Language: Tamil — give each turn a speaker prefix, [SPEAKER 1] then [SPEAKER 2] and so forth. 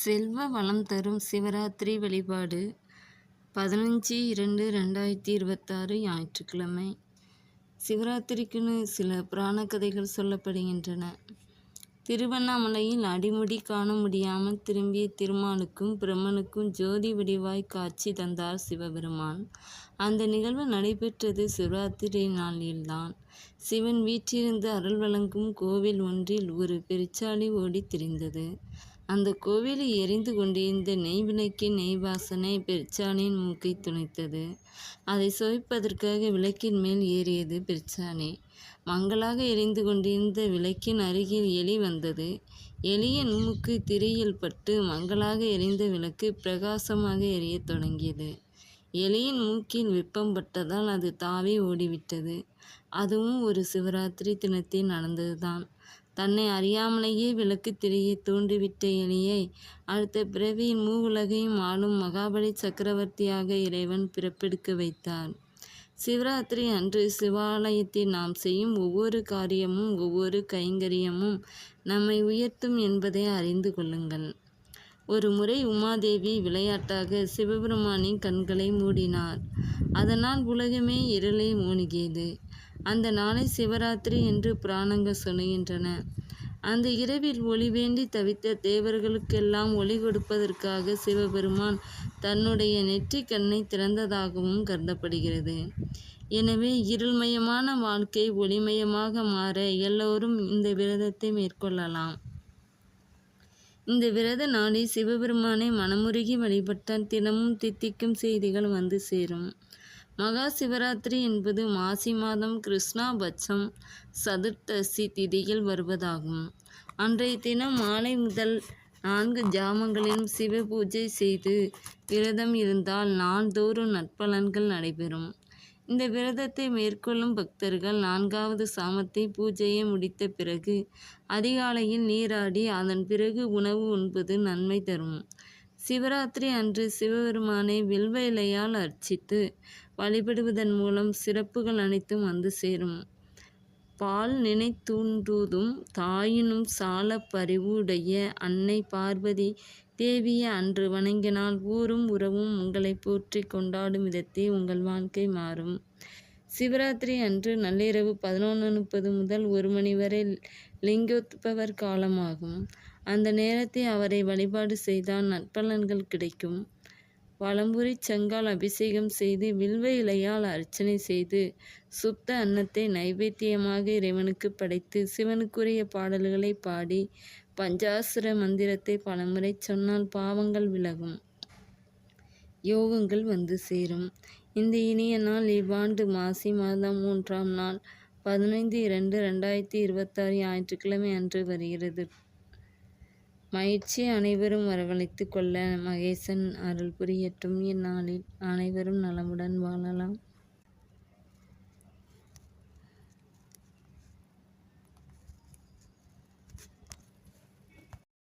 [SPEAKER 1] செல்வ வளம் தரும் சிவராத்திரி வழிபாடு 15/2/2026 ஞாயிற்றுக்கிழமை. சிவராத்திரிக்குன்னு சில புராண கதைகள் சொல்லப்படுகின்றன. திருவண்ணாமலையில் அடிமுடி காண முடியாமல் திரும்பிய திருமாலுக்கும் பிரம்மனுக்கும் ஜோதி வடிவாய் காட்சி தந்தார் சிவபெருமான். அந்த நிகழ்வு நடைபெற்றது சிவராத்திரி நாளில்தான். சிவன் வீற்றிருந்து அருள் வழங்கும் கோவில் ஒன்றில் ஒரு பெருச்சாளி ஓடித் திரிந்தது. அந்த கோவிலில் எரிந்து கொண்டிருந்த நெய் விளக்கின் நெய் வாசனை பெருச்சாளியின் மூக்கை துளைத்தது. அதை சுவைப்பதற்காக விளக்கின் மேல் ஏறியது பெருச்சாளி. மங்கலாக எரிந்து கொண்டிருந்த விளக்கின் அருகில் எலி வந்தது. எலியின் மூக்கு திரியில் பட்டு மங்கலாக எரிந்த விளக்கு பிரகாசமாக எரியத் தொடங்கியது. எலியின் மூக்கில் வெப்பம் பட்டதால் அது தாவி ஓடிவிட்டது. அதுவும் ஒரு சிவராத்திரி தினத்தில் நடந்ததுதான். தன்னை அறியாமலேயே விளக்கு திரியை தூண்டிவிட்ட எலியை அடுத்த பிறவியில் மூவுலகையும் ஆளும் மகாபலி சக்கரவர்த்தியாக இறைவன் பிறப்பெடுக்க வைத்தார். சிவராத்திரி அன்று சிவாலயத்தில் நாம் செய்யும் ஒவ்வொரு காரியமும் ஒவ்வொரு கைங்கரியமும் நம்மை உயர்த்தும் என்பதை அறிந்து கொள்ளுங்கள். ஒரு முறை உமாதேவி விளையாட்டாக சிவபெருமானின் கண்களை மூடினார். அதனால் உலகமே இருளில் மூழ்கியது. அந்த நாளை சிவராத்திரி என்று புராணங்கள் சொல்லுகின்றன. அந்த இரவில் ஒளி வேண்டி தவித்த தேவர்களுக்கெல்லாம் ஒளி கொடுப்பதற்காக சிவபெருமான் தன்னுடைய நெற்றிக் கண்ணை திறந்ததாகவும் கருதப்படுகிறது. எனவே இருள்மயமான வாழ்க்கை ஒளிமயமாக மாற எல்லோரும் இந்த விரதத்தை மேற்கொள்ளலாம். இந்த விரத நாளில் சிவபெருமானை மனமுருகி வழிபட்டால் தினமும் தித்திக்கும் செய்திகள் வந்து சேரும். மகா சிவராத்திரி என்பது மாசி மாதம் கிருஷ்ணபட்சம் சதுர்த்தசி திதியில் வருவதாகும். அன்றைய தினம் மாலை முதல் 4 ஜாமங்களிலும் சிவ பூஜை செய்து விரதம் இருந்தால் நாள்தோறும் நற்பலன்கள் நடைபெறும். இந்த விரதத்தை மேற்கொள்ளும் பக்தர்கள் 4வது சாமத்தை பூஜையை முடித்த பிறகு அதிகாலையில் நீராடி அதன் பிறகு உணவு உண்பது நன்மை தரும். சிவராத்திரி அன்று சிவபெருமானை வில்வ இலையால் அர்ச்சித்து வழிபடுவதன் மூலம் சிறப்புகள் அனைத்தும் வந்து சேரும். பால் நினைத்தூன்றுதும் தாயினும் சால பரிவுடைய அன்னை பார்வதி தேவியை அன்று வணங்கினால் ஊரும் உறவும் உங்களை போற்றி கொண்டாடும் விதத்தில் உங்கள் வாழ்க்கை மாறும். சிவராத்திரி அன்று நள்ளிரவு 11:30 முதல் 1 மணி வரை லிங்கோத்பவர் காலமாகும். அந்த நேரத்தை அவரை வழிபாடு செய்தால் நற்பலன்கள் கிடைக்கும். வலம்புரி சங்கால் அபிஷேகம் செய்து வில்வ இலையால் அர்ச்சனை செய்து சுத்த அன்னத்தை நைவேத்தியமாக இறைவனுக்கு படைத்து சிவனுக்குரிய பாடல்களை பாடி பஞ்சாசுர மந்திரத்தை பலமுறை சொன்னால் பாவங்கள் விலகும், யோகங்கள் வந்து சேரும். இந்த இனிய நாள் இவ்வாண்டு மாசி மாதம் 3ஆம் நாள் 15/2/2026 ஞாயிற்றுக்கிழமை அன்று வருகிறது. மகிழ்ச்சி அனைவரும் வரவழைத்து கொள்ள மகேசன் அருள் புரியட்டும். இந்நாளில் அனைவரும் நலமுடன் வாழலாம்.